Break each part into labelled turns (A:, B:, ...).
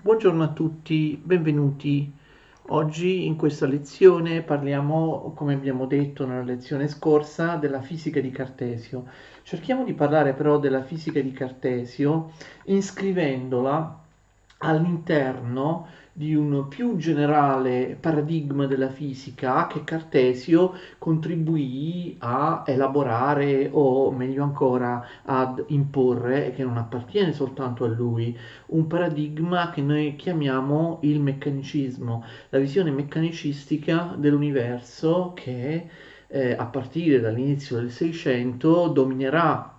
A: Buongiorno a tutti, benvenuti. Oggi in questa lezione parliamo, come abbiamo detto nella lezione scorsa, della fisica di Cartesio. Cerchiamo di parlare però della fisica di Cartesio iscrivendola all'interno di un più generale paradigma della fisica che Cartesio contribuì a elaborare o meglio ancora ad imporre e che non appartiene soltanto a lui, un paradigma che noi chiamiamo il meccanicismo, la visione meccanicistica dell'universo che a partire dall'inizio del Seicento dominerà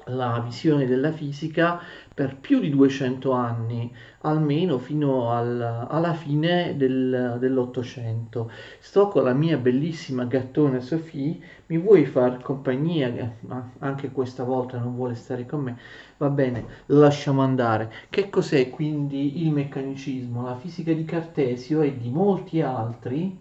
A: la visione della fisica per più di 200 anni, almeno fino alla fine dell'Ottocento. Sto con la mia bellissima gattona Sophie, mi vuoi far compagnia? Anche questa volta non vuole stare con me. Va bene, lasciamo andare. Che cos'è quindi il meccanicismo? La fisica di Cartesio e di molti altri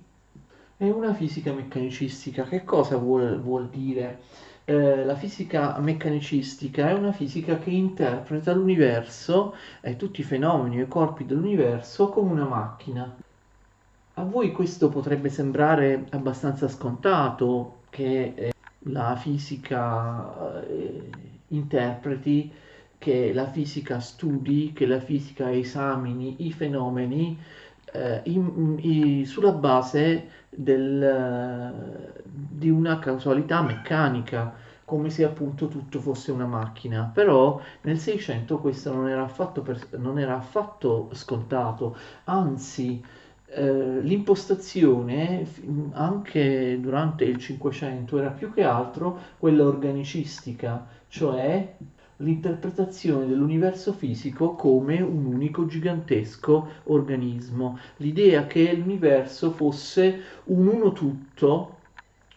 A: è una fisica meccanicistica. Che cosa vuol dire? La fisica meccanicistica è una fisica che interpreta l'universo e tutti i fenomeni e i corpi dell'universo come una macchina. A voi questo potrebbe sembrare abbastanza scontato che la fisica interpreti, che la fisica studi, che la fisica esamini i fenomeni sulla base di una causalità meccanica, come se appunto tutto fosse una macchina. Però nel 600 questo non era affatto scontato, anzi l'impostazione anche durante il 500 era più che altro quella organicistica, cioè l'interpretazione dell'universo fisico come un unico gigantesco organismo, l'idea che l'universo fosse un uno tutto,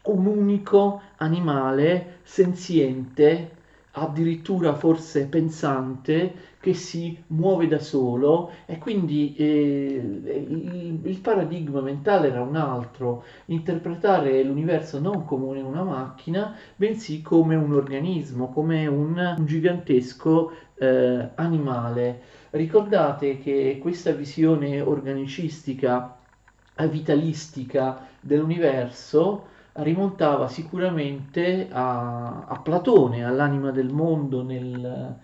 A: un unico animale senziente, addirittura forse pensante, che si muove da solo e quindi il paradigma mentale era un altro, interpretare l'universo non come una macchina, bensì come un organismo, come un gigantesco animale. Ricordate che questa visione organicistica, vitalistica dell'universo rimontava sicuramente a Platone, all'anima del mondo nel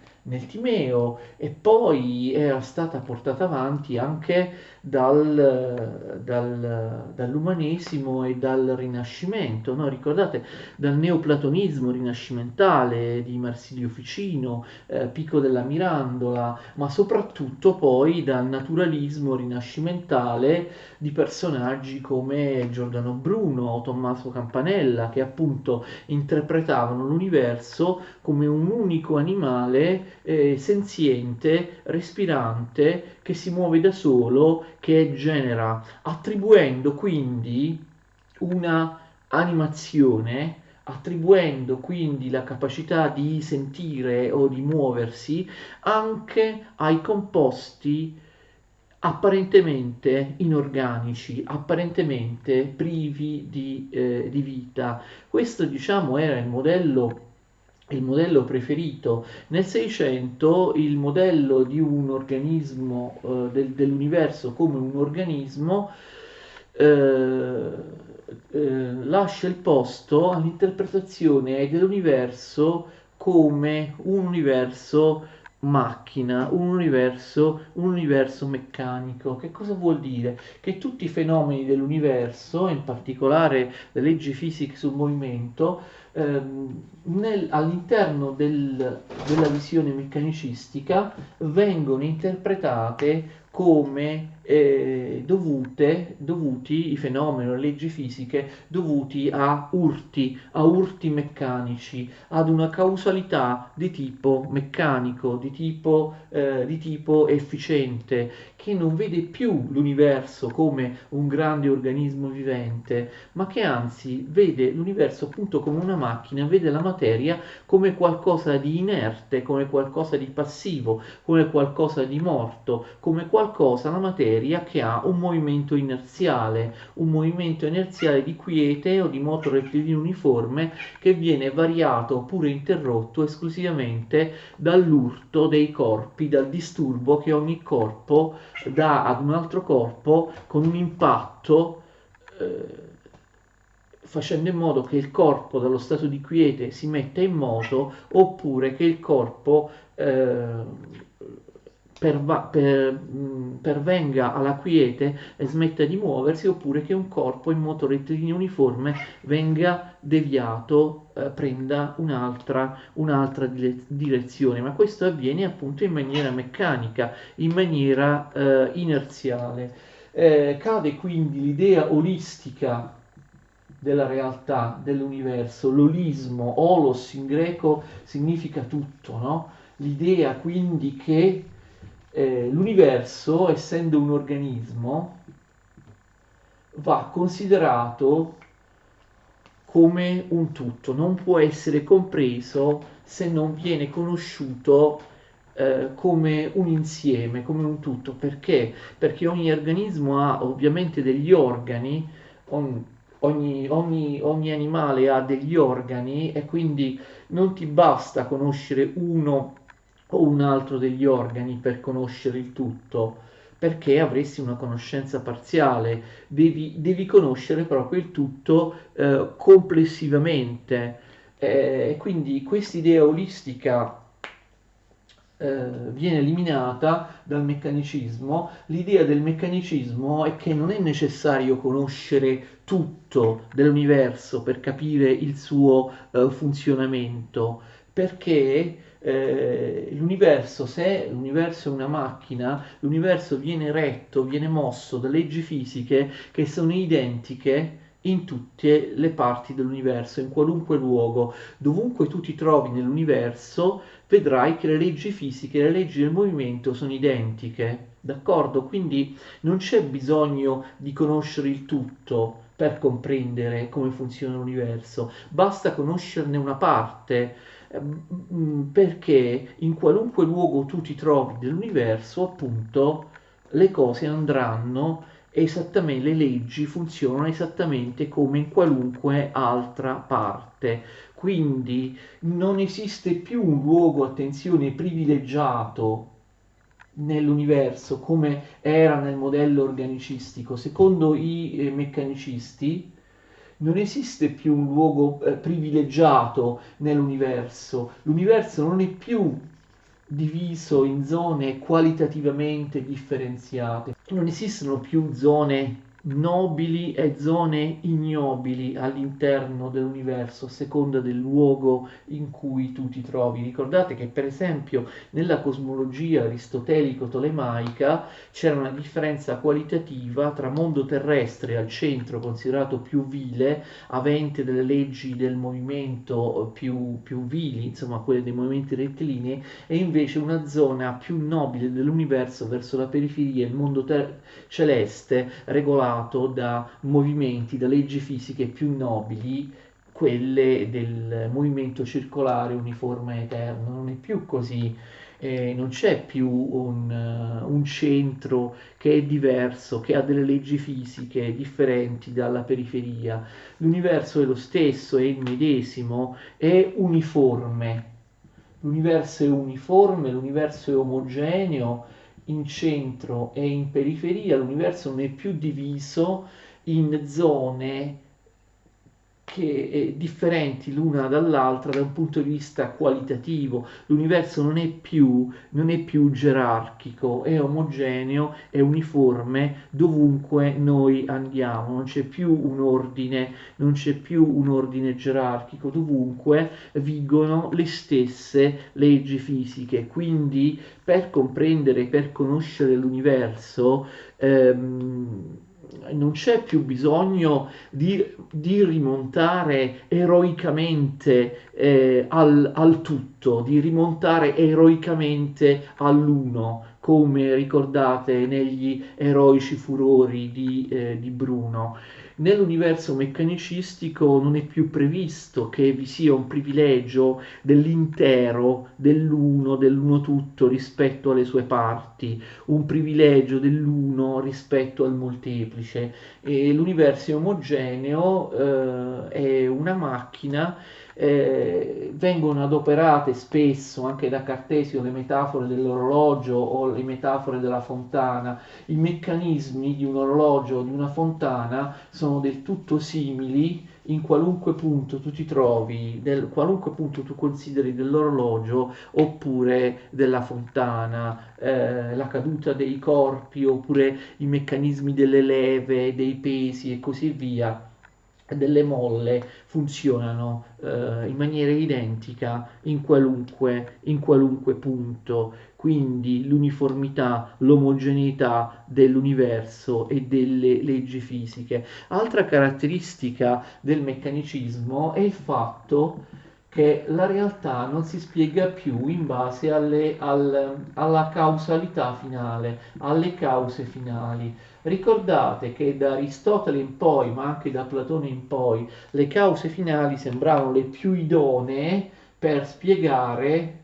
A: Timeo, e poi era stata portata avanti anche dall'umanesimo e dal Rinascimento, no? Ricordate, dal neoplatonismo rinascimentale di Marsilio Ficino, Pico della Mirandola, ma soprattutto poi dal naturalismo rinascimentale di personaggi come Giordano Bruno o Tommaso Campanella, che appunto interpretavano l'universo come un unico animale senziente, respirante, che si muove da solo, che genera, attribuendo quindi una animazione, attribuendo quindi la capacità di sentire o di muoversi anche ai composti apparentemente inorganici, apparentemente privi di vita. Questo, diciamo, era il modello preferito. Nel 600 il modello di un organismo, dell'universo come un organismo, eh, lascia il posto all'interpretazione dell'universo come un universo macchina, un universo meccanico. Che cosa vuol dire? Che tutti i fenomeni dell'universo, in particolare le leggi fisiche sul movimento, all'interno della visione meccanicistica vengono interpretate come dovuti i fenomeni, le leggi fisiche dovuti a urti meccanici, ad una causalità di tipo meccanico, di tipo efficiente, che non vede più l'universo come un grande organismo vivente, ma che anzi vede l'universo appunto come una macchina, vede la materia come qualcosa di inerte, come qualcosa di passivo, come qualcosa di morto, come qualcosa, la materia materia che ha un movimento inerziale di quiete o di moto rettilineo uniforme che viene variato oppure interrotto esclusivamente dall'urto dei corpi, dal disturbo che ogni corpo dà ad un altro corpo con un impatto, facendo in modo che il corpo dallo stato di quiete si metta in moto, oppure che il corpo pervenga alla quiete e smetta di muoversi, oppure che un corpo in moto rettilineo uniforme venga deviato, prenda un'altra direzione. Ma questo avviene appunto in maniera meccanica, in maniera inerziale. Cade quindi l'idea olistica della realtà, dell'universo, l'olismo, olos in greco significa tutto, no? L'idea quindi che l'universo, essendo un organismo, va considerato come un tutto, non può essere compreso se non viene conosciuto come un insieme, come un tutto. Perché? Perché ogni organismo ha ovviamente degli organi, ogni animale ha degli organi, e quindi non ti basta conoscere uno o un altro degli organi per conoscere il tutto, perché avresti una conoscenza parziale. Devi conoscere proprio il tutto complessivamente. Quindi quest'idea olistica viene eliminata dal meccanicismo. L'idea del meccanicismo è che non è necessario conoscere tutto dell'universo per capire il suo funzionamento, perché l'universo, se l'universo è una macchina, l'universo viene retto, viene mosso da leggi fisiche che sono identiche in tutte le parti dell'universo, in qualunque luogo, dovunque tu ti trovi nell'universo, vedrai che le leggi fisiche, le leggi del movimento sono identiche, d'accordo? Quindi non c'è bisogno di conoscere il tutto per comprendere come funziona l'universo, basta conoscerne una parte, perché in qualunque luogo tu ti trovi dell'universo, appunto, le cose andranno esattamente, le leggi funzionano esattamente come in qualunque altra parte. Quindi non esiste più un luogo, attenzione, privilegiato nell'universo come era nel modello organicistico. Secondo i meccanicisti non esiste più un luogo privilegiato nell'universo. L'universo non è più diviso in zone qualitativamente differenziate. Non esistono più zone nobili e zone ignobili all'interno dell'universo, a seconda del luogo in cui tu ti trovi. Ricordate che per esempio nella cosmologia aristotelico-tolemaica c'era una differenza qualitativa tra mondo terrestre al centro, considerato più vile, avente delle leggi del movimento più vili, insomma quelle dei movimenti rettilinei, e invece una zona più nobile dell'universo verso la periferia, il mondo celeste, regolato da movimenti, da leggi fisiche più nobili, quelle del movimento circolare uniforme eterno. Non è più così. Non c'è più un centro che è diverso, che ha delle leggi fisiche differenti dalla periferia. L'universo è lo stesso, è il medesimo, è uniforme. L'universo è uniforme, l'universo è omogeneo in centro e in periferia, l'universo non è più diviso in zone differenti l'una dall'altra da un punto di vista qualitativo. L'universo non è più gerarchico, è omogeneo, è uniforme dovunque noi andiamo, non c'è più un ordine gerarchico, dovunque vigono le stesse leggi fisiche. Quindi per comprendere, per conoscere l'universo, non c'è più bisogno di rimontare eroicamente al tutto, di rimontare eroicamente all'uno, come ricordate negli eroici furori di Bruno. Nell'universo meccanicistico non è più previsto che vi sia un privilegio dell'intero, dell'uno tutto rispetto alle sue parti, un privilegio dell'uno rispetto al molteplice. E l'universo è omogeneo, è una macchina. Vengono adoperate spesso anche da Cartesio le metafore dell'orologio o le metafore della fontana. I meccanismi di un orologio o di una fontana sono del tutto simili in qualunque punto tu ti trovi, qualunque punto tu consideri dell'orologio oppure della fontana, la caduta dei corpi oppure i meccanismi delle leve, dei pesi e così via, delle molle funzionano in maniera identica in qualunque punto. Quindi l'uniformità, l'omogeneità dell'universo e delle leggi fisiche. Altra caratteristica del meccanicismo è il fatto che la realtà non si spiega più in base alla causalità finale, alle cause finali. Ricordate che da Aristotele in poi, ma anche da Platone in poi, le cause finali sembravano le più idonee per spiegare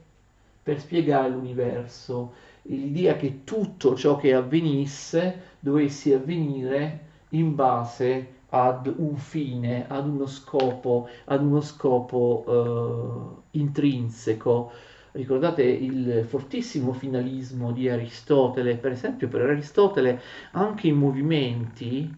A: l'universo. L'idea che tutto ciò che avvenisse dovesse avvenire in base ad un fine, ad uno scopo intrinseco. Ricordate il fortissimo finalismo di Aristotele, per esempio per Aristotele anche i movimenti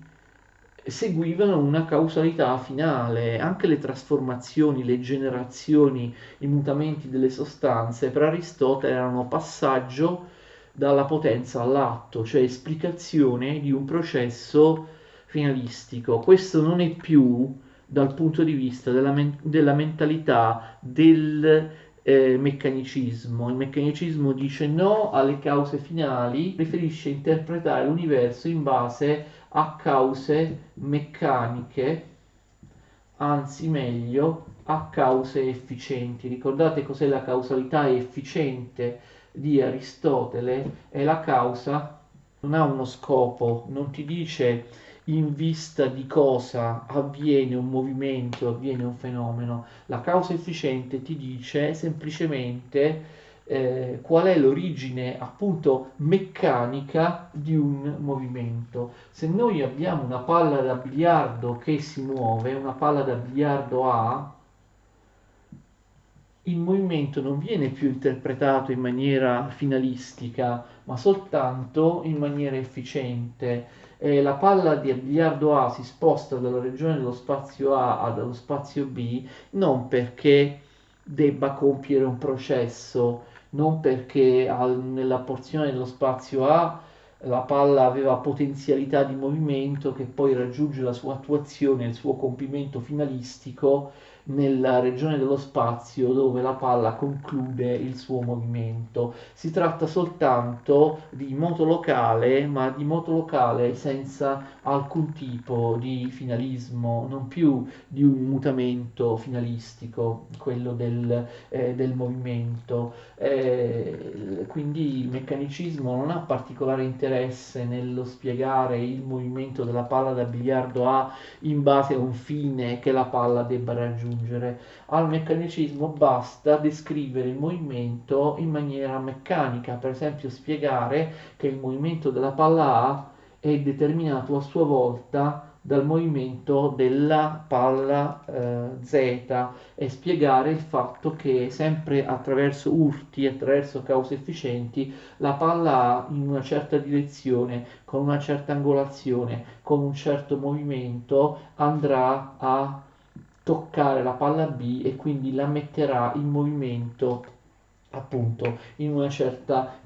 A: seguivano una causalità finale, anche le trasformazioni, le generazioni, i mutamenti delle sostanze per Aristotele erano passaggio dalla potenza all'atto, cioè esplicazione di un processo finalistico. Questo non è più dal punto di vista della mentalità del meccanicismo. Il meccanicismo dice no alle cause finali, preferisce interpretare l'universo in base a cause meccaniche, anzi meglio, a cause efficienti. Ricordate cos'è la causalità efficiente di Aristotele? È la causa, non ha uno scopo, non ti dice in vista di cosa avviene un movimento, avviene un fenomeno. La causa efficiente ti dice semplicemente qual è l'origine appunto meccanica di un movimento. Se noi abbiamo una palla da biliardo che si muove, una palla da biliardo A, il movimento non viene più interpretato in maniera finalistica, ma soltanto in maniera efficiente. La palla di biliardo A si sposta dalla regione dello spazio A allo spazio B non perché debba compiere un processo, non perché nella porzione dello spazio A la palla aveva potenzialità di movimento che poi raggiunge la sua attuazione, il suo compimento finalistico nella regione dello spazio dove la palla conclude il suo movimento. Si tratta soltanto di moto locale, ma di moto locale senza alcun tipo di finalismo, non più di un mutamento finalistico, quello del movimento. Quindi il meccanicismo non ha particolare interesse nello spiegare il movimento della palla da biliardo A in base a un fine che la palla debba raggiungere. Al meccanicismo basta descrivere il movimento in maniera meccanica, per esempio spiegare che il movimento della palla A è determinato a sua volta dal movimento della palla Z e spiegare il fatto che sempre attraverso urti, attraverso cause efficienti, la palla A in una certa direzione, con una certa angolazione, con un certo movimento, andrà a toccare la palla B e quindi la metterà in movimento appunto in una certa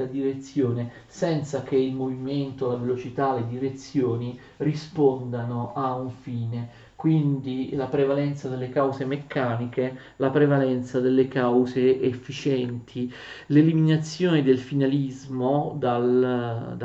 A: direzione senza che il movimento, la velocità, le direzioni rispondano a un fine. Quindi la prevalenza delle cause meccaniche, la prevalenza delle cause efficienti, l'eliminazione del finalismo dalla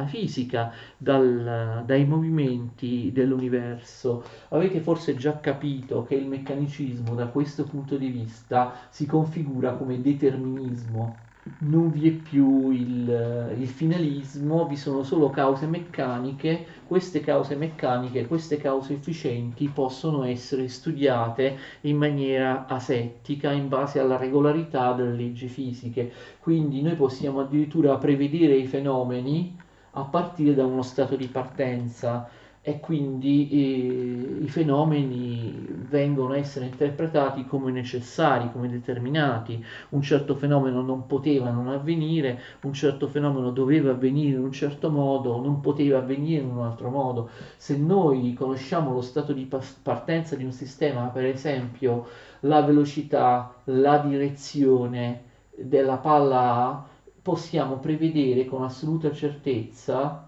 A: fisica, dai movimenti dell'universo. Avete forse già capito che il meccanismo da questo punto di vista si configura come determinismo. non vi è più il finalismo, vi sono solo cause meccaniche. Queste cause meccaniche, queste cause efficienti possono essere studiate in maniera asettica in base alla regolarità delle leggi fisiche. Quindi noi possiamo addirittura prevedere i fenomeni a partire da uno stato di partenza e quindi i fenomeni vengono a essere interpretati come necessari, come determinati. Un certo fenomeno non poteva non avvenire, un certo fenomeno doveva avvenire in un certo modo, non poteva avvenire in un altro modo. Se noi conosciamo lo stato di partenza di un sistema, per esempio la velocità, la direzione della palla A, possiamo prevedere con assoluta certezza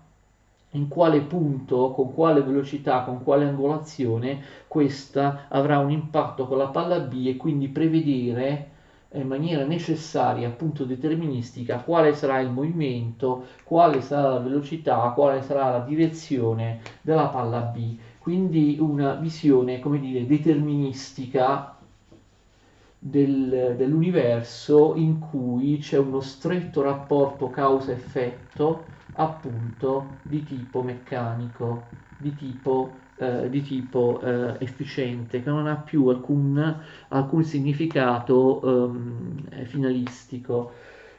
A: in quale punto, con quale velocità, con quale angolazione questa avrà un impatto con la palla B e quindi prevedere in maniera necessaria, appunto deterministica, quale sarà il movimento, quale sarà la velocità, quale sarà la direzione della palla B. Quindi una visione, come dire, deterministica dell'universo in cui c'è uno stretto rapporto causa-effetto, appunto di tipo meccanico, di tipo efficiente, che non ha più alcun significato finalistico.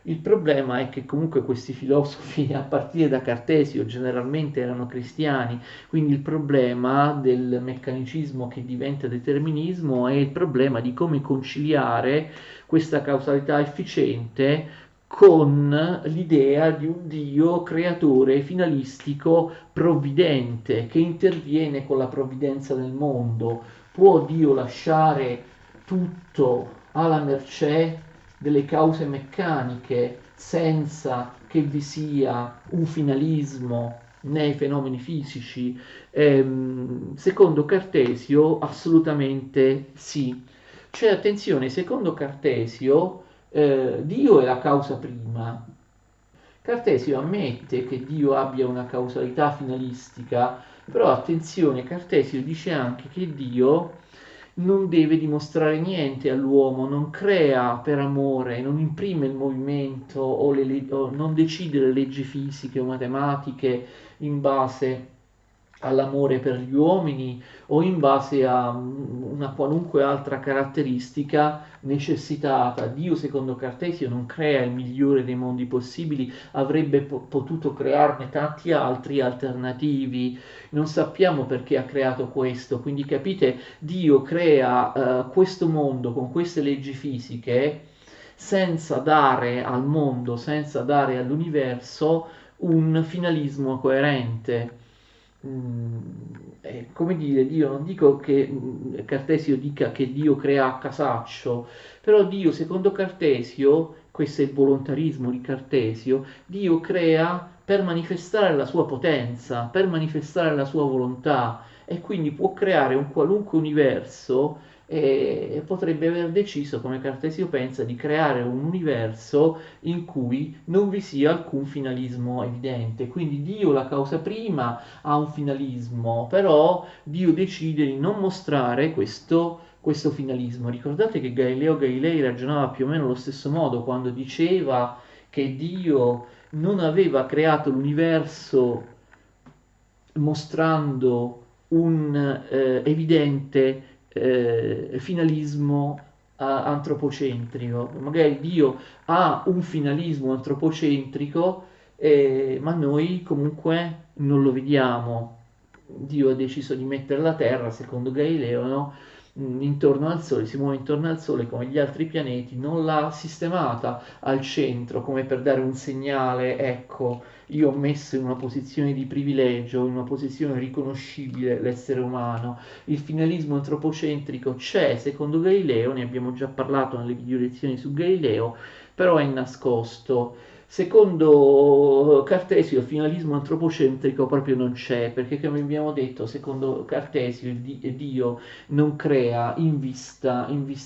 A: Il problema è che comunque questi filosofi, a partire da Cartesio, generalmente erano cristiani, quindi il problema del meccanicismo che diventa determinismo è il problema di come conciliare questa causalità efficiente con l'idea di un Dio creatore finalistico provvidente che interviene con la provvidenza del mondo. Può Dio lasciare tutto alla mercé delle cause meccaniche senza che vi sia un finalismo nei fenomeni fisici? Secondo Cartesio assolutamente sì. Cioè, attenzione, secondo Cartesio Dio è la causa prima. Cartesio ammette che Dio abbia una causalità finalistica, però attenzione, Cartesio dice anche che Dio non deve dimostrare niente all'uomo, non crea per amore, non imprime il movimento o non decide le leggi fisiche o matematiche in base all'amore per gli uomini o in base a una qualunque altra caratteristica necessitata. Dio, secondo Cartesio, non crea il migliore dei mondi possibili, avrebbe potuto crearne tanti altri alternativi. Non sappiamo perché ha creato questo, quindi capite, Dio crea questo mondo con queste leggi fisiche senza dare al mondo, senza dare all'universo un finalismo coerente. Come dire, Dio, non dico che Cartesio dica che Dio crea a casaccio, però Dio, secondo Cartesio, questo è il volontarismo di Cartesio, Dio crea per manifestare la sua potenza, per manifestare la sua volontà e quindi può creare un qualunque universo e potrebbe aver deciso, come Cartesio pensa, di creare un universo in cui non vi sia alcun finalismo evidente. Quindi Dio, la causa prima, ha un finalismo, però Dio decide di non mostrare questo finalismo. Ricordate che Galileo Galilei ragionava più o meno allo stesso modo quando diceva che Dio non aveva creato l'universo mostrando un evidente finalismo antropocentrico. Magari Dio ha un finalismo antropocentrico, ma noi comunque non lo vediamo. Dio ha deciso di mettere la Terra, secondo Galileo, no? Intorno al Sole, si muove intorno al Sole come gli altri pianeti, non l'ha sistemata al centro come per dare un segnale, ecco, io ho messo in una posizione di privilegio, in una posizione riconoscibile l'essere umano. Il finalismo antropocentrico c'è, secondo Galileo, ne abbiamo già parlato nelle video lezioni su Galileo, però è nascosto. Secondo Cartesio il finalismo antropocentrico proprio non c'è, perché come abbiamo detto, secondo Cartesio Dio non crea in vista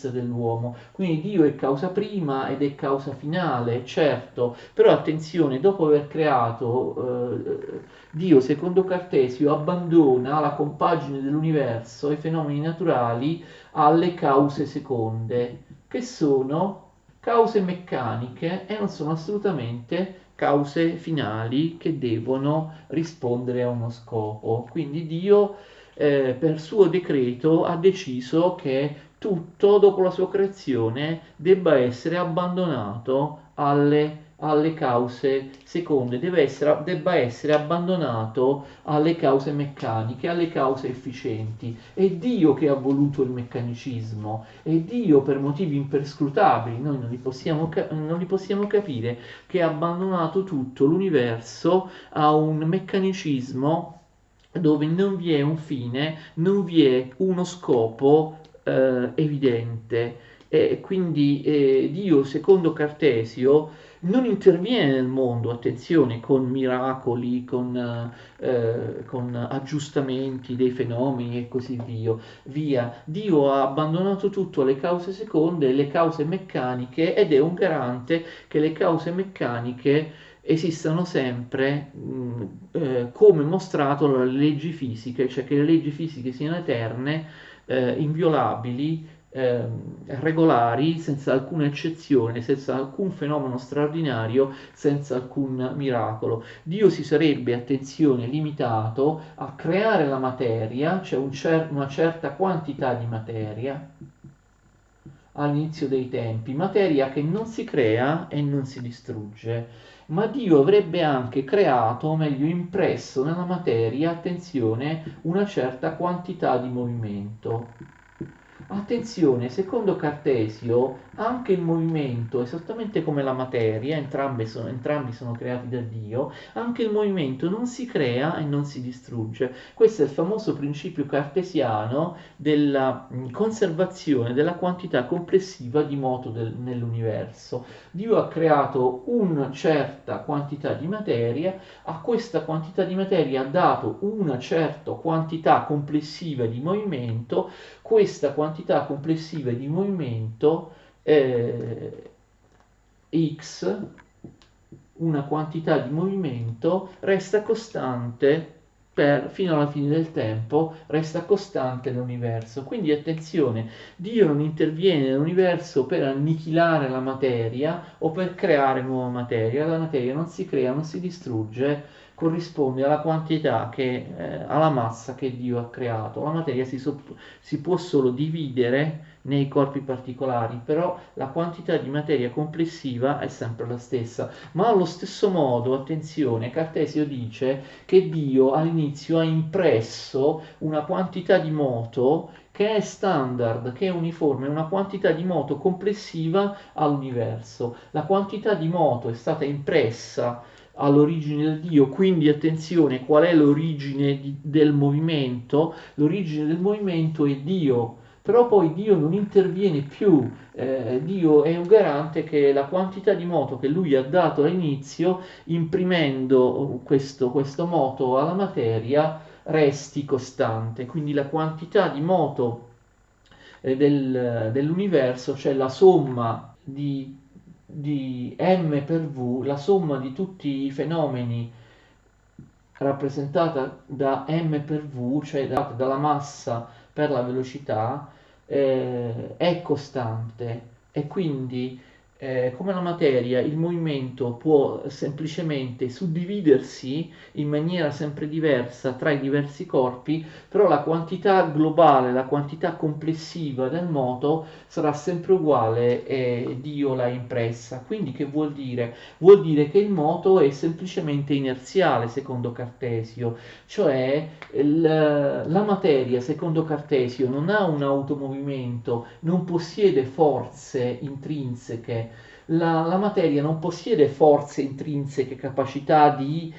A: dell'uomo. Quindi Dio è causa prima ed è causa finale, certo, però attenzione, dopo aver creato Dio, secondo Cartesio, abbandona la compagine dell'universo e i fenomeni naturali alle cause seconde, che sono cause meccaniche e non sono assolutamente cause finali che devono rispondere a uno scopo. Quindi Dio, per suo decreto, ha deciso che tutto dopo la sua creazione debba essere abbandonato alle cause seconde, debba essere abbandonato alle cause meccaniche, alle cause efficienti. È Dio che ha voluto il meccanicismo, è Dio per motivi imperscrutabili, noi non li possiamo capire, che ha abbandonato tutto l'universo a un meccanicismo dove non vi è un fine, non vi è uno scopo evidente. E quindi Dio, secondo Cartesio, non interviene nel mondo, attenzione, con miracoli, con aggiustamenti dei fenomeni e così via. Dio ha abbandonato tutto alle cause seconde, le cause meccaniche, ed è un garante che le cause meccaniche esistano sempre come mostrato dalle leggi fisiche, cioè che le leggi fisiche siano eterne, inviolabili, regolari, senza alcuna eccezione, senza alcun fenomeno straordinario, senza alcun miracolo. Dio si sarebbe, attenzione, limitato a creare la materia, cioè una certa quantità di materia all'inizio dei tempi, materia che non si crea e non si distrugge. Ma Dio avrebbe anche creato, o meglio impresso nella materia, attenzione, una certa quantità di movimento. Attenzione, secondo Cartesio, anche il movimento, esattamente come la materia, entrambi sono creati da Dio, anche il movimento non si crea e non si distrugge. Questo è il famoso principio cartesiano della conservazione della quantità complessiva di moto nell'universo. Dio ha creato una certa quantità di materia, a questa quantità di materia ha dato una certa quantità complessiva di movimento. Questa quantità complessiva di movimento x, una quantità di movimento, resta costante fino alla fine del tempo, resta costante nell'universo. Quindi attenzione, Dio non interviene nell'universo per annichilare la materia o per creare nuova materia. La materia non si crea, non si distrugge, corrisponde alla quantità alla massa che Dio ha creato. La materia si può solo dividere nei corpi particolari, però la quantità di materia complessiva è sempre la stessa. Ma allo stesso modo, attenzione, Cartesio dice che Dio all'inizio ha impresso una quantità di moto che è standard, che è uniforme, una quantità di moto complessiva all'universo. La quantità di moto è stata impressa all'origine del Dio, quindi attenzione, qual è l'origine del movimento? L'origine del movimento è Dio, però poi Dio non interviene più, Dio è un garante che la quantità di moto che lui ha dato all'inizio, imprimendo questo moto alla materia, resti costante, quindi la quantità di moto dell'universo, cioè la somma di m per v, la somma di tutti i fenomeni rappresentata da m per v, cioè dalla massa per la velocità, è costante, e quindi come la materia, il movimento può semplicemente suddividersi in maniera sempre diversa tra i diversi corpi, però la quantità globale, la quantità complessiva del moto sarà sempre uguale e Dio l'ha impressa. Quindi che vuol dire? Vuol dire che il moto è semplicemente inerziale secondo Cartesio, cioè la materia secondo Cartesio non ha un automovimento, non possiede forze intrinseche. La materia non possiede forze intrinseche, capacità di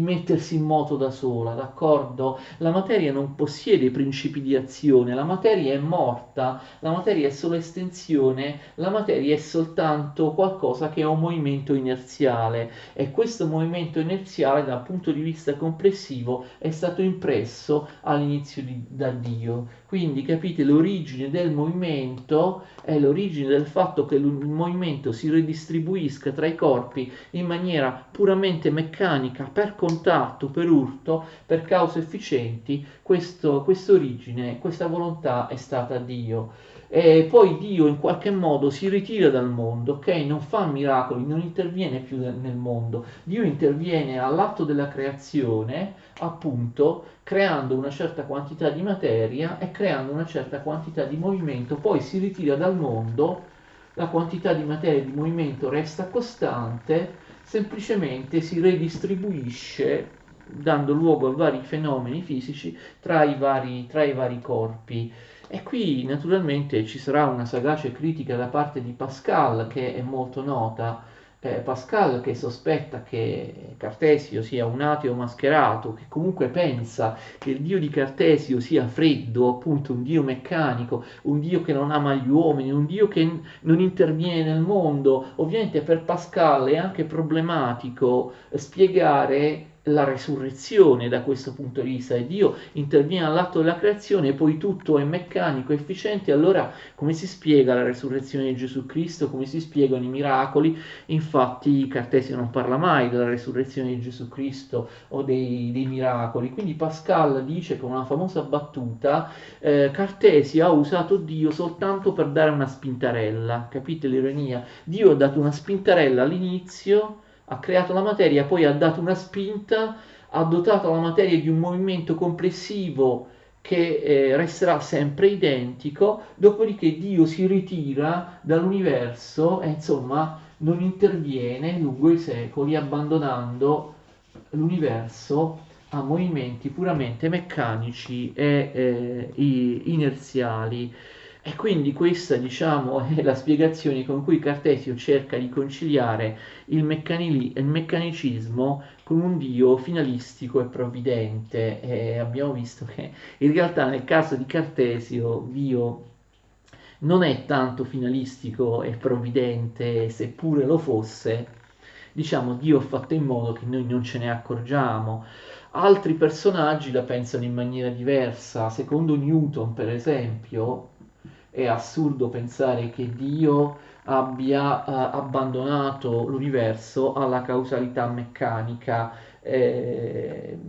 A: mettersi in moto da sola, d'accordo? La materia non possiede principi di azione, la materia è morta, la materia è solo estensione, la materia è soltanto qualcosa che ha un movimento inerziale, e questo movimento inerziale dal punto di vista complessivo è stato impresso all'inizio da Dio. Quindi capite, l'origine del movimento è l'origine del fatto che il movimento si ridistribuisca tra i corpi in maniera puramente meccanica, per contatto, per urto, per cause efficienti. Questa origine, questa volontà è stata Dio. e poi Dio in qualche modo si ritira dal mondo, ok? Non fa miracoli, non interviene più nel mondo. Dio interviene all'atto della creazione, appunto, creando una certa quantità di materia e creando una certa quantità di movimento, poi si ritira dal mondo, la quantità di materia e di movimento resta costante, semplicemente si redistribuisce dando luogo a vari fenomeni fisici tra i vari corpi. E qui naturalmente ci sarà una sagace critica da parte di Pascal, che è molto nota. Pascal che sospetta che Cartesio sia un ateo mascherato, che comunque pensa che il dio di Cartesio sia freddo, appunto un dio meccanico, un dio che non ama gli uomini, un dio che non interviene nel mondo. Ovviamente per Pascal è anche problematico spiegare la resurrezione da questo punto di vista, e Dio interviene all'atto della creazione e poi tutto è meccanico, efficiente. Allora come si spiega la resurrezione di Gesù Cristo, come si spiegano i miracoli? Infatti Cartesio non parla mai della resurrezione di Gesù Cristo o dei miracoli. Quindi Pascal dice con una famosa battuta, Cartesio ha usato Dio soltanto per dare una spintarella, capite l'ironia? Dio ha dato una spintarella all'inizio, ha creato la materia, poi ha dato una spinta, ha dotato la materia di un movimento complessivo che resterà sempre identico, dopodiché Dio si ritira dall'universo e insomma non interviene lungo i secoli, abbandonando l'universo a movimenti puramente meccanici e inerziali. E quindi questa, diciamo, è la spiegazione con cui Cartesio cerca di conciliare il meccanicismo con un Dio finalistico e provvidente. E abbiamo visto che in realtà nel caso di Cartesio Dio non è tanto finalistico e provvidente, seppure lo fosse. Diciamo, Dio ha fatto in modo che noi non ce ne accorgiamo. Altri personaggi la pensano in maniera diversa. Secondo Newton, per esempio, è assurdo pensare che Dio abbia abbandonato l'universo alla causalità meccanica.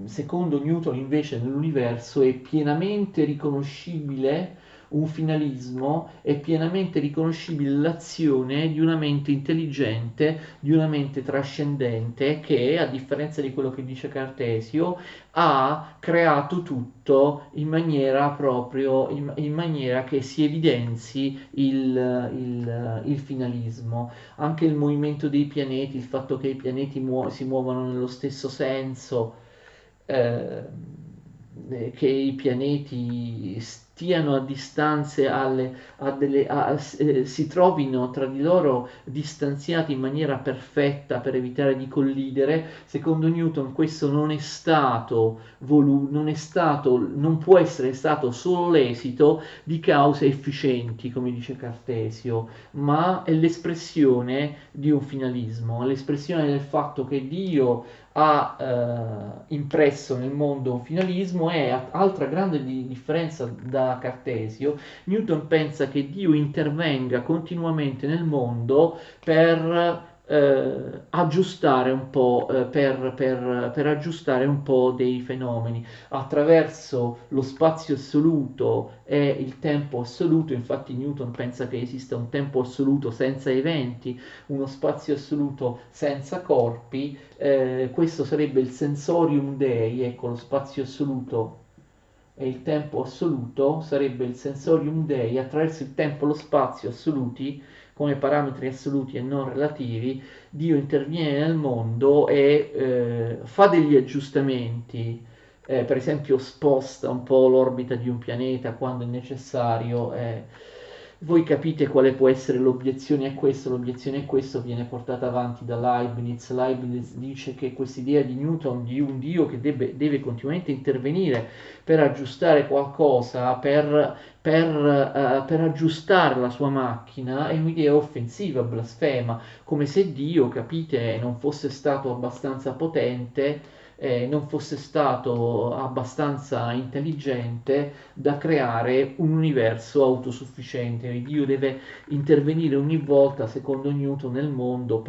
A: Secondo Newton invece nell'universo è pienamente riconoscibile un finalismo, è pienamente riconoscibile l'azione di una mente intelligente, di una mente trascendente che, a differenza di quello che dice Cartesio, ha creato tutto in maniera proprio, in maniera che si evidenzi il finalismo. Anche il movimento dei pianeti, il fatto che i pianeti si muovono nello stesso senso, eh, che i pianeti stiano a distanze si trovino tra di loro distanziati in maniera perfetta per evitare di collidere. Secondo Newton questo non è stato non può essere stato solo l'esito di cause efficienti, come dice Cartesio, ma è l'espressione di un finalismo, è l'espressione del fatto che Dio ha impresso nel mondo un finalismo. E altra grande differenza da Cartesio, Newton pensa che Dio intervenga continuamente nel mondo per aggiustare un po', per aggiustare un po' dei fenomeni attraverso lo spazio assoluto e il tempo assoluto. Infatti Newton pensa che esista un tempo assoluto senza eventi, uno spazio assoluto senza corpi. Questo sarebbe il sensorium dei, ecco, lo spazio assoluto e il tempo assoluto sarebbe il sensorium dei. Attraverso il tempo e lo spazio assoluti come parametri assoluti e non relativi, Dio interviene nel mondo e fa degli aggiustamenti. Per esempio sposta un po' l'orbita di un pianeta quando è necessario. Voi capite quale può essere l'obiezione a questo? L'obiezione a questo viene portata avanti da Leibniz. Leibniz dice che quest'idea di Newton di un Dio che deve continuamente intervenire per aggiustare qualcosa, per aggiustare la sua macchina, è un'idea offensiva, blasfema, come se Dio, capite, non fosse stato abbastanza potente, non fosse stato abbastanza intelligente da creare un universo autosufficiente. Dio deve intervenire ogni volta, secondo Newton, nel mondo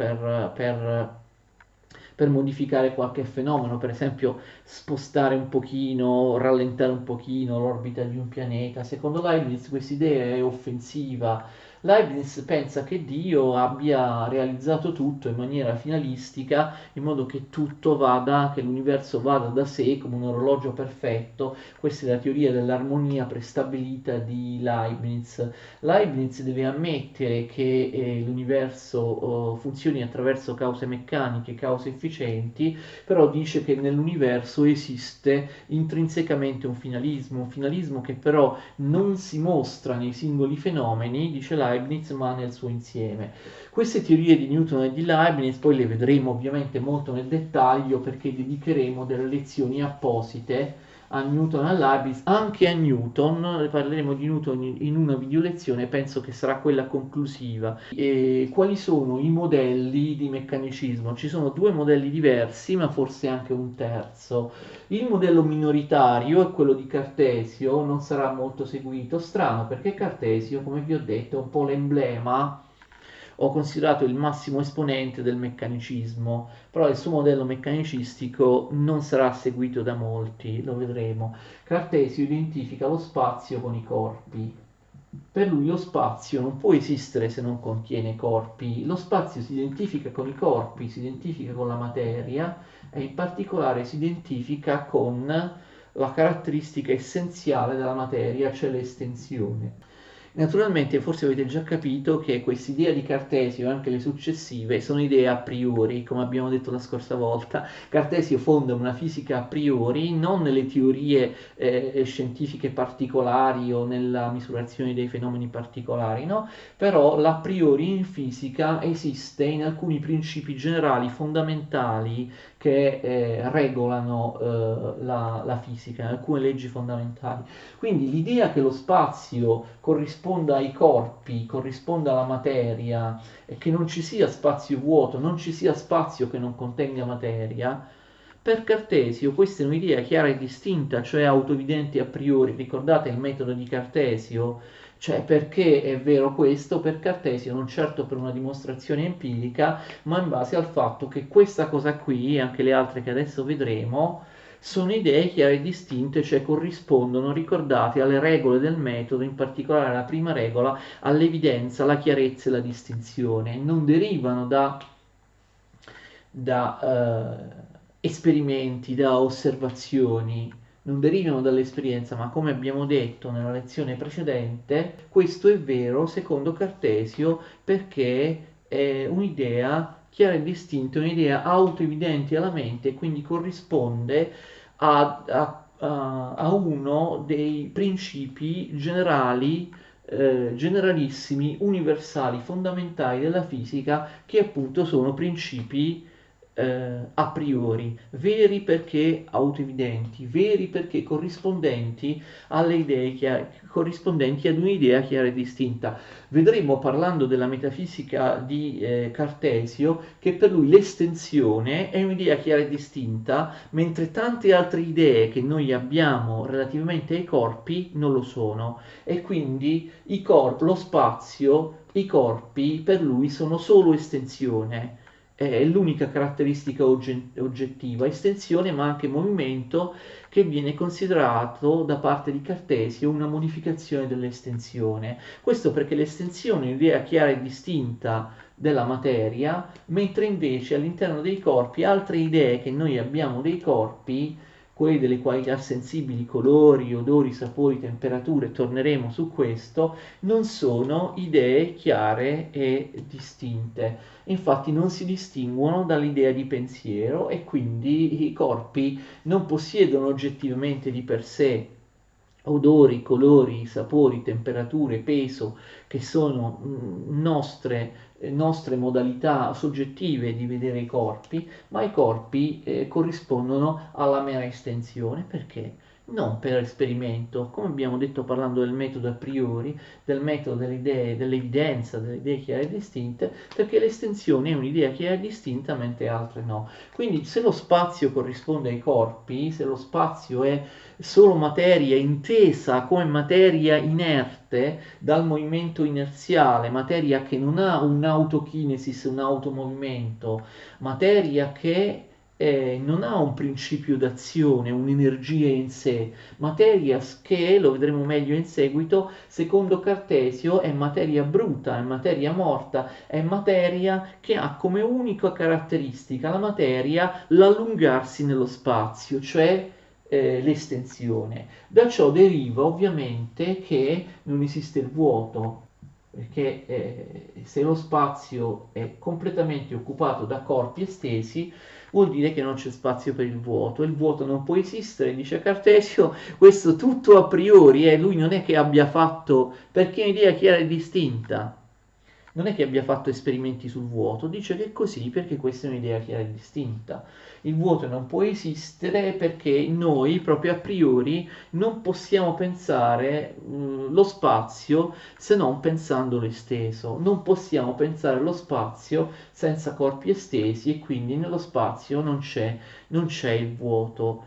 A: per modificare qualche fenomeno, per esempio spostare un pochino, rallentare un pochino l'orbita di un pianeta. Secondo Leibniz questa idea è offensiva. Leibniz pensa che Dio abbia realizzato tutto in maniera finalistica, in modo che tutto vada, che l'universo vada da sé come un orologio perfetto. Questa è la teoria dell'armonia prestabilita di Leibniz. Leibniz deve ammettere che l'universo funzioni attraverso cause meccaniche, cause efficienti, però dice che nell'universo esiste intrinsecamente un finalismo che però non si mostra nei singoli fenomeni, dice Leibniz, ma nel suo insieme. Queste teorie di Newton e di Leibniz poi le vedremo ovviamente molto nel dettaglio, perché dedicheremo delle lezioni apposite a Newton e a Leibniz, anche a Newton, parleremo di Newton in una video lezione, penso che sarà quella conclusiva. E quali sono i modelli di meccanicismo? Ci sono due modelli diversi, ma forse anche un terzo. Il modello minoritario è quello di Cartesio, non sarà molto seguito, strano perché Cartesio, come vi ho detto, è un po' l'emblema, ho considerato il massimo esponente del meccanicismo, però il suo modello meccanicistico non sarà seguito da molti, lo vedremo. Cartesio identifica lo spazio con i corpi. Per lui lo spazio non può esistere se non contiene corpi. Lo spazio si identifica con i corpi, si identifica con la materia e in particolare si identifica con la caratteristica essenziale della materia, cioè l'estensione. Naturalmente, forse avete già capito che quest'idea di Cartesio e anche le successive sono idee a priori, come abbiamo detto la scorsa volta. Cartesio fonda una fisica a priori, non nelle teorie scientifiche particolari o nella misurazione dei fenomeni particolari, no? Però l'a priori in fisica esiste in alcuni principi generali fondamentali che regolano la fisica, in alcune leggi fondamentali. Quindi l'idea che lo spazio corrisponda ai corpi, corrisponda alla materia e che non ci sia spazio vuoto, non ci sia spazio che non contenga materia, per Cartesio questa è un'idea chiara e distinta, cioè autoevidente a priori. Ricordate il metodo di Cartesio? Cioè, perché è vero questo? Per Cartesio, non certo per una dimostrazione empirica, ma in base al fatto che questa cosa qui, e anche le altre che adesso vedremo, sono idee chiare e distinte, cioè corrispondono, ricordate, alle regole del metodo, in particolare la prima regola, all'evidenza, alla chiarezza e alla distinzione. Non derivano da esperimenti, da osservazioni, non derivano dall'esperienza, ma come abbiamo detto nella lezione precedente, questo è vero secondo Cartesio perché è un'idea chiara e distinta, un'idea autoevidente alla mente e quindi corrisponde a uno dei principi generali, generalissimi, universali, fondamentali della fisica, che appunto sono principi a priori, veri perché autoevidenti, veri perché corrispondenti alle corrispondenti ad un'idea chiara e distinta. Vedremo parlando della metafisica di Cartesio che per lui l'estensione è un'idea chiara e distinta, mentre tante altre idee che noi abbiamo relativamente ai corpi non lo sono. E quindi lo spazio, i corpi per lui sono solo estensione, è l'unica caratteristica oggettiva, estensione ma anche movimento, che viene considerato da parte di Cartesio una modificazione dell'estensione. Questo perché l'estensione è un'idea chiara e distinta della materia, mentre invece all'interno dei corpi altre idee che noi abbiamo dei corpi, quelli delle qualità sensibili, colori, odori, sapori, temperature, torneremo su questo, non sono idee chiare e distinte. Infatti non si distinguono dall'idea di pensiero e quindi i corpi non possiedono oggettivamente di per sé odori, colori, sapori, temperature, peso, che sono nostre modalità soggettive di vedere i corpi, ma i corpi corrispondono alla mera estensione. Perché? Non per esperimento, come abbiamo detto parlando del metodo a priori, del metodo delle idee, dell'evidenza, delle idee chiare e distinte, perché l'estensione è un'idea chiara e distinta, mentre altre no. Quindi se lo spazio corrisponde ai corpi, se lo spazio è solo materia intesa come materia inerte dal movimento inerziale, materia che non ha un'autokinesis, un automovimento, materia che non ha un principio d'azione, un'energia in sé. Materia che, lo vedremo meglio in seguito, secondo Cartesio è materia bruta, è materia morta, è materia che ha come unica caratteristica la materia l'allungarsi nello spazio, cioè l'estensione. Da ciò deriva ovviamente che non esiste il vuoto, perché se lo spazio è completamente occupato da corpi estesi, vuol dire che non c'è spazio per il vuoto non può esistere, dice Cartesio, questo tutto a priori, lui non è che abbia fatto, perché è un'idea chiara e distinta, non è che abbia fatto esperimenti sul vuoto, dice che è così perché questa è un'idea chiara e distinta. Il vuoto non può esistere perché noi proprio a priori non possiamo pensare lo spazio se non pensandolo esteso. Non possiamo pensare lo spazio senza corpi estesi e quindi nello spazio non c'è il vuoto.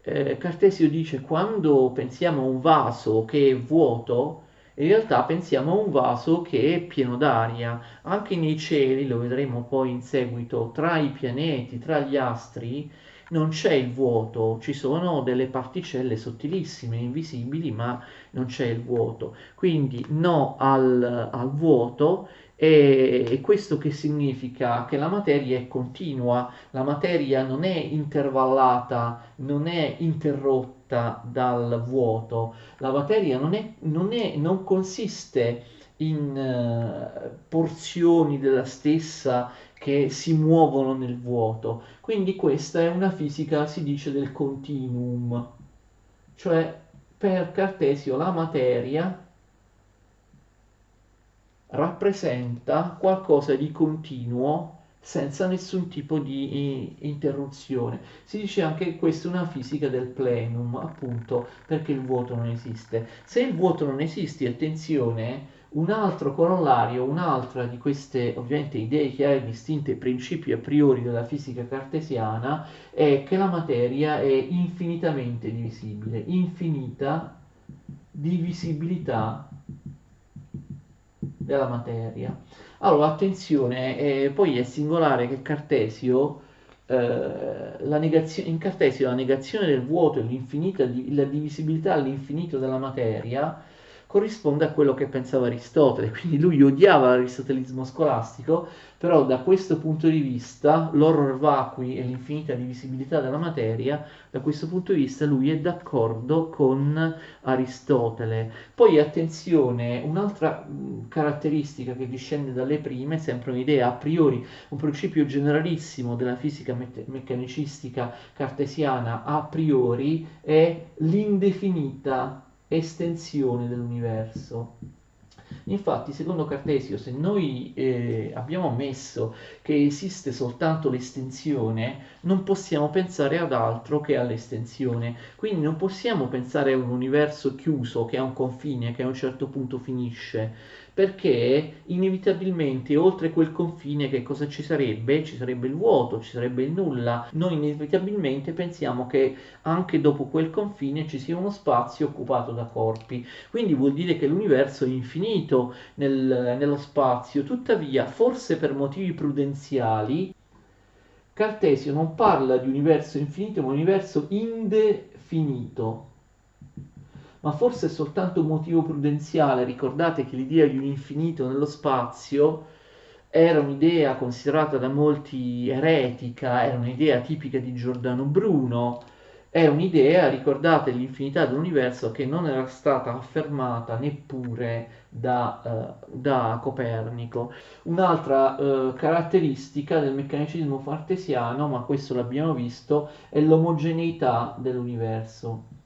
A: Cartesio dice quando pensiamo a un vaso che è vuoto, in realtà pensiamo a un vaso che è pieno d'aria. Anche nei cieli, lo vedremo poi in seguito, tra i pianeti, tra gli astri, non c'è il vuoto, ci sono delle particelle sottilissime, invisibili, ma non c'è il vuoto. Quindi no al vuoto. E questo che significa? Che la materia è continua, la materia non è intervallata, non è interrotta dal vuoto. La materia non consiste in porzioni della stessa che si muovono nel vuoto. Quindi questa è una fisica, si dice, del continuum, cioè per Cartesio la materia rappresenta qualcosa di continuo senza nessun tipo di interruzione. Si dice anche che questa è una fisica del plenum, appunto perché il vuoto non esiste. Se il vuoto non esiste, attenzione, un altro corollario, un'altra di queste ovviamente idee chiare e distinte, principi a priori della fisica cartesiana, è che la materia è infinitamente divisibile, infinita divisibilità della materia. Allora, attenzione, poi è singolare che Cartesio, in Cartesio la negazione del vuoto e la divisibilità all'infinito della materia corrisponde a quello che pensava Aristotele, quindi lui odiava l'aristotelismo scolastico, però da questo punto di vista, l'horror vacui e l'infinita divisibilità della materia, da questo punto di vista lui è d'accordo con Aristotele. Poi attenzione, un'altra caratteristica che discende dalle prime, sempre un'idea a priori, un principio generalissimo della fisica meccanicistica cartesiana a priori, è l'indefinita estensione dell'universo. Infatti, secondo Cartesio, se noi abbiamo ammesso che esiste soltanto l'estensione, non possiamo pensare ad altro che all'estensione. Quindi non possiamo pensare a un universo chiuso che ha un confine, che a un certo punto finisce, perché inevitabilmente oltre quel confine che cosa ci sarebbe? Ci sarebbe il vuoto, ci sarebbe il nulla. Noi inevitabilmente pensiamo che anche dopo quel confine ci sia uno spazio occupato da corpi. Quindi vuol dire che l'universo è infinito nello spazio, tuttavia, forse per motivi prudenziali, Cartesio non parla di universo infinito, ma universo indefinito. Ma forse è soltanto un motivo prudenziale. Ricordate che l'idea di un infinito nello spazio era un'idea considerata da molti eretica, era un'idea tipica di Giordano Bruno, è un'idea, ricordate, l'infinità dell'universo che non era stata affermata neppure da Copernico. Un'altra caratteristica del meccanicismo cartesiano, ma questo l'abbiamo visto, è l'omogeneità dell'universo.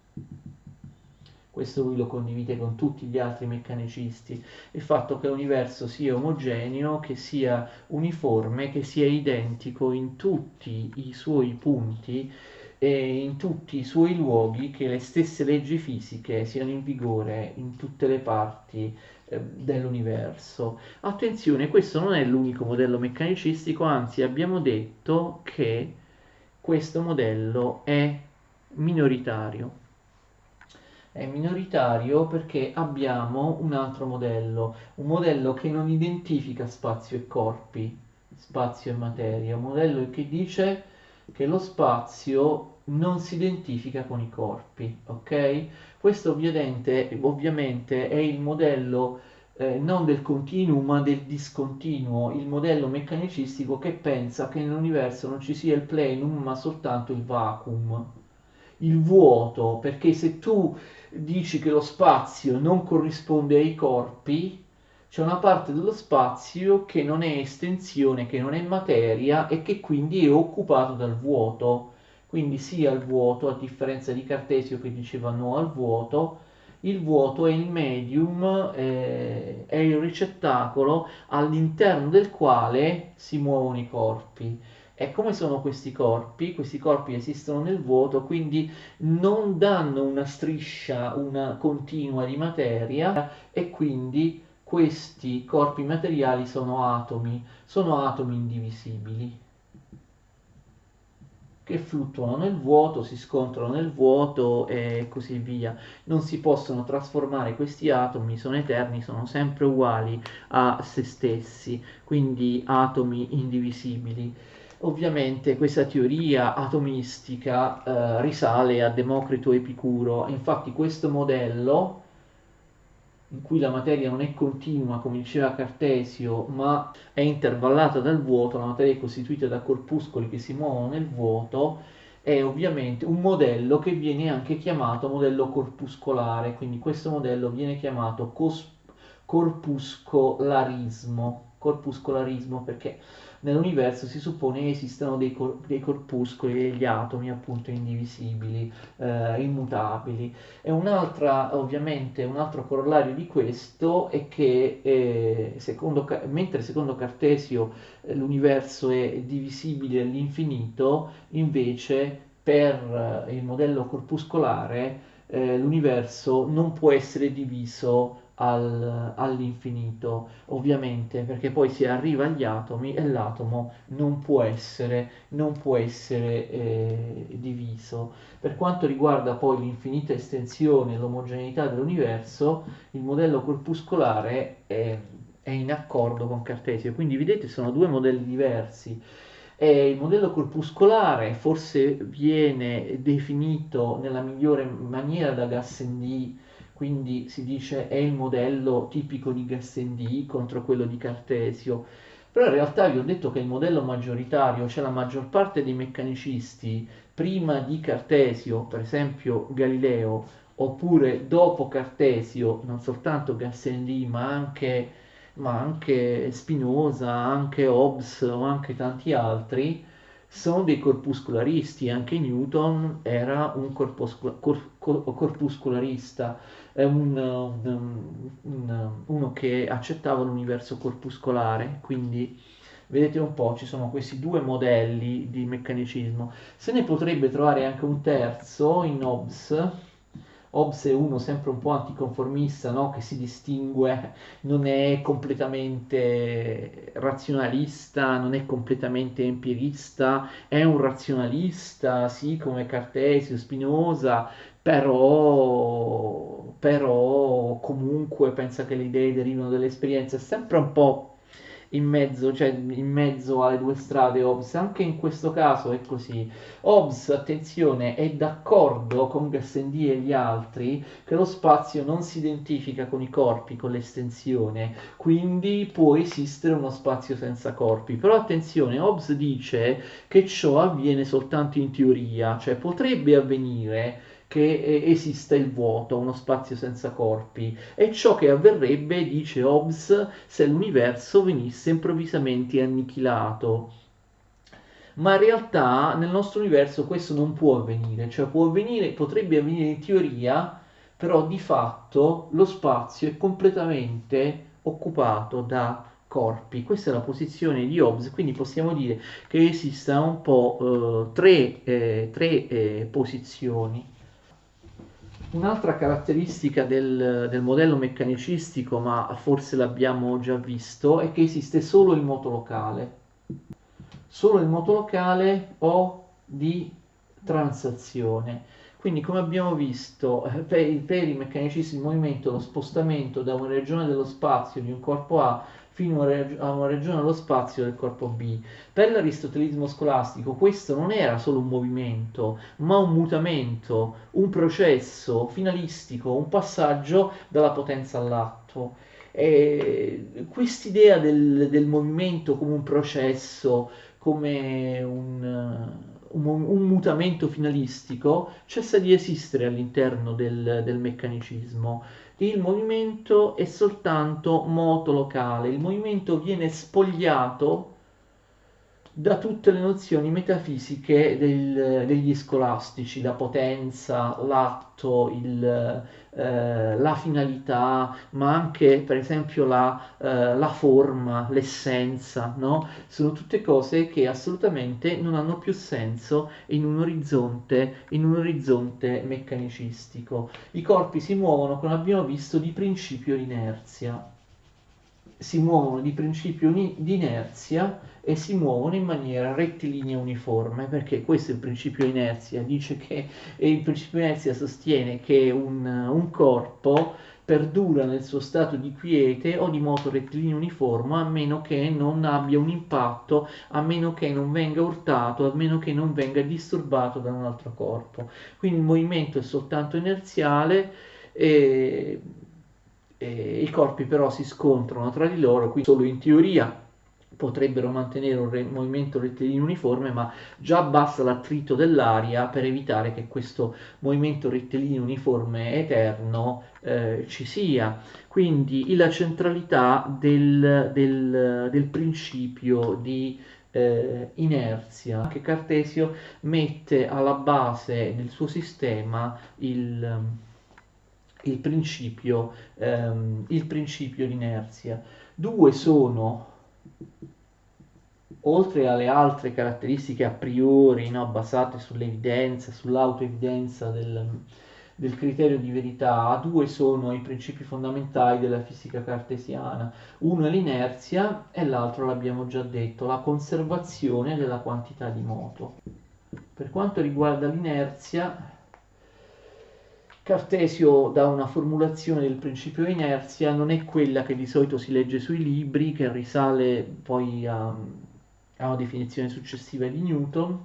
A: Questo lui lo condivide con tutti gli altri meccanicisti, il fatto che l'universo sia omogeneo, che sia uniforme, che sia identico in tutti i suoi punti e in tutti i suoi luoghi, che le stesse leggi fisiche siano in vigore in tutte le parti dell'universo. Attenzione, questo non è l'unico modello meccanicistico, anzi abbiamo detto che questo modello è minoritario. È minoritario perché abbiamo un altro modello, un modello che non identifica spazio e corpi, spazio e materia, un modello che dice che lo spazio non si identifica con i corpi, ok? Questo ovviamente è il modello non del continuum ma del discontinuo, il modello meccanicistico che pensa che nell'universo non ci sia il plenum ma soltanto il vacuum, il vuoto, perché se tu dici che lo spazio non corrisponde ai corpi, c'è una parte dello spazio che non è estensione, che non è materia e che quindi è occupato dal vuoto. Quindi sì al vuoto, a differenza di Cartesio che diceva no al vuoto, il vuoto è il medium, è il ricettacolo all'interno del quale si muovono i corpi. E come sono questi corpi? Questi corpi esistono nel vuoto, quindi non danno una striscia, una continua di materia e quindi questi corpi materiali sono atomi indivisibili che fluttuano nel vuoto, si scontrano nel vuoto e così via. Non si possono trasformare questi atomi, sono eterni, sono sempre uguali a se stessi, quindi atomi indivisibili. Ovviamente questa teoria atomistica risale a Democrito Epicuro, infatti questo modello in cui la materia non è continua, come diceva Cartesio, ma è intervallata dal vuoto, la materia è costituita da corpuscoli che si muovono nel vuoto, è ovviamente un modello che viene anche chiamato modello corpuscolare, quindi questo modello viene chiamato corpuscolarismo perché nell'universo si suppone esistano dei corpuscoli, degli atomi appunto indivisibili, immutabili. E un'altra, ovviamente, un altro corollario di questo è che mentre secondo Cartesio l'universo è divisibile all'infinito, invece per il modello corpuscolare l'universo non può essere diviso all'infinito, ovviamente, perché poi si arriva agli atomi e l'atomo non può essere diviso. Per quanto riguarda poi l'infinita estensione e l'omogeneità dell'universo, il modello corpuscolare è in accordo con Cartesio, quindi vedete sono due modelli diversi. E il modello corpuscolare forse viene definito nella migliore maniera da Gassendi, quindi si dice è il modello tipico di Gassendi contro quello di Cartesio. Però in realtà vi ho detto che il modello maggioritario, cioè la maggior parte dei meccanicisti prima di Cartesio, per esempio Galileo, oppure dopo Cartesio, non soltanto Gassendi, ma anche Spinoza, anche Hobbes o anche tanti altri, sono dei corpuscolaristi. Anche Newton era un corpuscolarista, è uno che accettava l'universo corpuscolare, quindi vedete un po', ci sono questi due modelli di meccanicismo. Se ne potrebbe trovare anche un terzo in Hobbes. Hobbes è uno sempre un po' anticonformista, no? Che si distingue, non è completamente razionalista, non è completamente empirista, è un razionalista, sì, come Cartesio, Spinoza, però comunque pensa che le idee derivino dall'esperienza, è sempre un po' in mezzo, cioè in mezzo alle due strade Hobbes, anche in questo caso è così. Hobbes, attenzione, è d'accordo con Gassendi e gli altri che lo spazio non si identifica con i corpi, con l'estensione, quindi può esistere uno spazio senza corpi. Però attenzione, Hobbes dice che ciò avviene soltanto in teoria, cioè potrebbe avvenire che esista il vuoto, uno spazio senza corpi, è ciò che avverrebbe, dice Hobbes, se l'universo venisse improvvisamente annichilato. Ma in realtà nel nostro universo questo non può avvenire, cioè può avvenire, potrebbe avvenire in teoria, però di fatto lo spazio è completamente occupato da corpi. Questa è la posizione di Hobbes, quindi possiamo dire che esista un po' tre posizioni. Un'altra caratteristica del modello meccanicistico, ma forse l'abbiamo già visto, è che esiste solo il moto locale. Solo il moto locale o di transazione. Quindi, come abbiamo visto, per i meccanicisti di movimento, lo spostamento da una regione dello spazio di un corpo A fino a una regione allo spazio del corpo B. Per l'aristotelismo scolastico questo non era solo un movimento, ma un mutamento, un processo finalistico, un passaggio dalla potenza all'atto. E quest'idea del movimento come un processo, come un mutamento finalistico, cessa di esistere all'interno del meccanismo. Il movimento è soltanto moto locale, il movimento viene spogliato da tutte le nozioni metafisiche degli scolastici, la potenza, l'atto, la finalità, ma anche per esempio la forma, l'essenza, no? Sono tutte cose che assolutamente non hanno più senso in un orizzonte meccanicistico. I corpi si muovono, come abbiamo visto, di principio inerzia. Si muovono di principio di inerzia e si muovono in maniera rettilinea uniforme, perché questo è il principio inerzia, dice che il principio inerzia sostiene che un corpo perdura nel suo stato di quiete o di moto rettilineo uniforme a meno che non abbia un impatto, a meno che non venga urtato, a meno che non venga disturbato da un altro corpo. Quindi il movimento è soltanto inerziale e i corpi però si scontrano tra di loro, quindi solo in teoria potrebbero mantenere un movimento rettilineo uniforme, ma già basta l'attrito dell'aria per evitare che questo movimento rettilineo uniforme eterno ci sia. Quindi la centralità del principio di inerzia che Cartesio mette alla base del suo sistema il principio di inerzia. Due sono, oltre alle altre caratteristiche a priori, no, basate sull'evidenza, sull'autoevidenza del criterio di verità, due sono i principi fondamentali della fisica cartesiana. Uno è l'inerzia e l'altro, l'abbiamo già detto, la conservazione della quantità di moto. Per quanto riguarda l'inerzia, Cartesio dà una formulazione del principio di inerzia, non è quella che di solito si legge sui libri, che risale poi a una definizione successiva di Newton.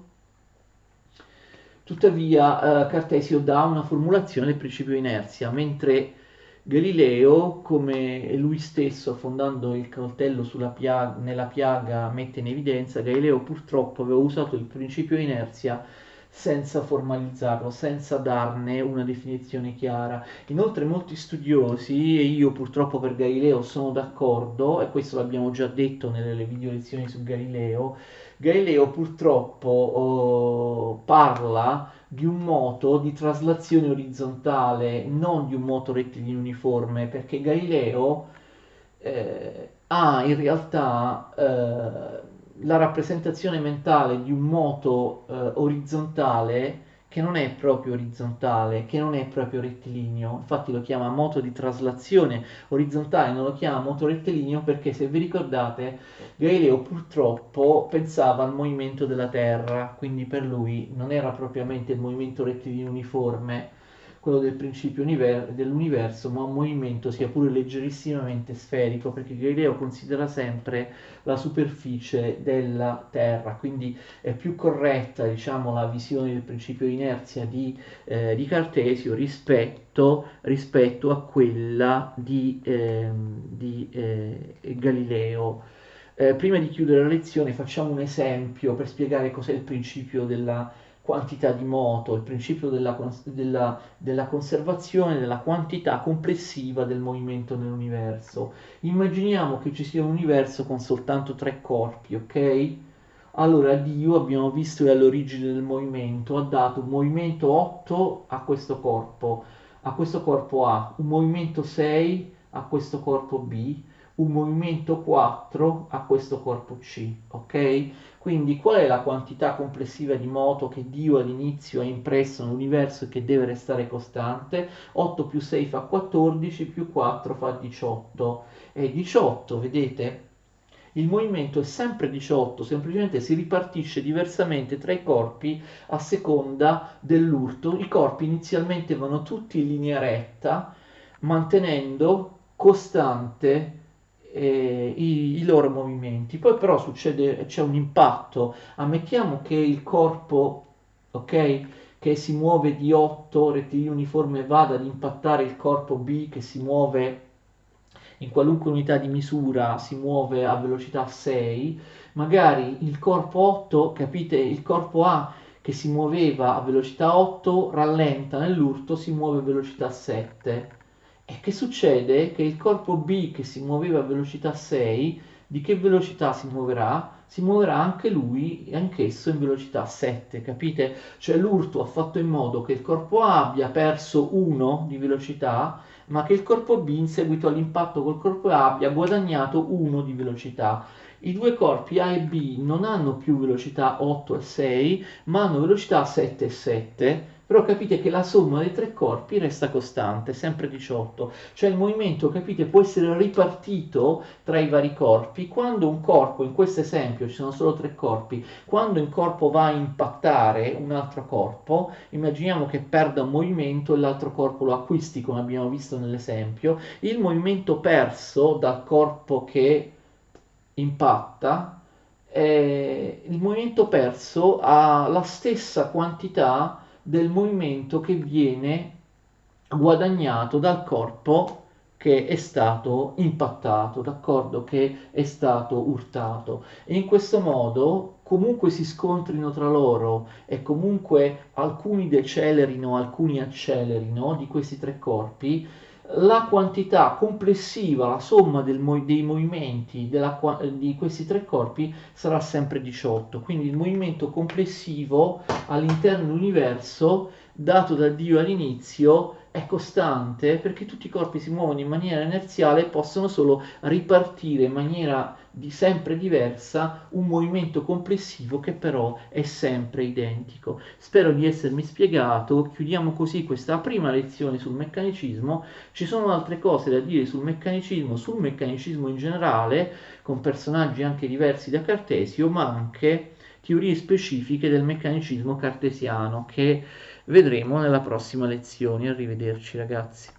A: Tuttavia, Cartesio dà una formulazione del principio di inerzia, mentre Galileo, come lui stesso affondando il coltello nella piaga mette in evidenza, Galileo purtroppo aveva usato il principio di inerzia senza formalizzarlo, senza darne una definizione chiara. Inoltre molti studiosi, e io purtroppo per Galileo sono d'accordo, e questo l'abbiamo già detto nelle video lezioni su Galileo, Galileo purtroppo parla di un moto di traslazione orizzontale, non di un moto rettilineo uniforme, perché Galileo ha in realtà la rappresentazione mentale di un moto orizzontale che non è proprio orizzontale, che non è proprio rettilineo, infatti lo chiama moto di traslazione orizzontale, non lo chiama moto rettilineo perché se vi ricordate Galileo purtroppo pensava al movimento della Terra, quindi per lui non era propriamente il movimento rettilineo uniforme, quello del principio dell'universo, ma un movimento sia pure leggerissimamente sferico, perché Galileo considera sempre la superficie della Terra, quindi è più corretta, diciamo, la visione del principio di inerzia di Cartesio rispetto a quella di Galileo. Prima di chiudere la lezione facciamo un esempio per spiegare cos'è il principio della quantità di moto, il principio della conservazione della quantità complessiva del movimento nell'universo. Immaginiamo che ci sia un universo con soltanto tre corpi, ok? Allora Dio, abbiamo visto, è all'origine del movimento, ha dato un movimento 8 a questo corpo A, un movimento 6 a questo corpo B, un movimento 4 a questo corpo C, ok? Quindi qual è la quantità complessiva di moto che Dio all'inizio ha impresso nell'universo e che deve restare costante? 8 più 6 fa 14, più 4 fa 18. E 18, vedete? Il movimento è sempre 18, semplicemente si ripartisce diversamente tra i corpi a seconda dell'urto. I corpi inizialmente vanno tutti in linea retta, mantenendo costante i loro movimenti. Poi però succede, c'è un impatto. Ammettiamo che il corpo, ok, che si muove di 8 rettilineo uniforme vada ad impattare il corpo B che si muove in qualunque unità di misura, si muove a velocità 6, magari il corpo 8, capite, il corpo A che si muoveva a velocità 8 rallenta nell'urto, si muove a velocità 7. E che succede? Che il corpo B che si muoveva a velocità 6, di che velocità si muoverà? Si muoverà anche lui, anch'esso in velocità 7, capite? Cioè l'urto ha fatto in modo che il corpo A abbia perso 1 di velocità, ma che il corpo B in seguito all'impatto col corpo A abbia guadagnato 1 di velocità. I due corpi A e B non hanno più velocità 8 e 6, ma hanno velocità 7 e 7, però capite che la somma dei tre corpi resta costante, sempre 18. Cioè il movimento, capite, può essere ripartito tra i vari corpi. Quando un corpo, in questo esempio ci sono solo tre corpi, quando un corpo va a impattare un altro corpo, immaginiamo che perda un movimento e l'altro corpo lo acquisti, come abbiamo visto nell'esempio, il movimento perso dal corpo che impatta, il movimento perso ha la stessa quantità del movimento che viene guadagnato dal corpo che è stato impattato, d'accordo? Che è stato urtato. E in questo modo, comunque si scontrino tra loro e comunque alcuni decelerino, alcuni accelerino di questi tre corpi, la quantità complessiva, la somma dei movimenti di questi tre corpi sarà sempre 18. Quindi il movimento complessivo all'interno dell'universo dato da Dio all'inizio è costante perché tutti i corpi si muovono in maniera inerziale e possono solo ripartire in maniera sempre diversa un movimento complessivo che però è sempre identico. Spero di essermi spiegato, chiudiamo così questa prima lezione sul meccanicismo. Ci sono altre cose da dire sul meccanismo in generale, con personaggi anche diversi da Cartesio, ma anche teorie specifiche del meccanicismo cartesiano che vedremo nella prossima lezione. Arrivederci ragazzi.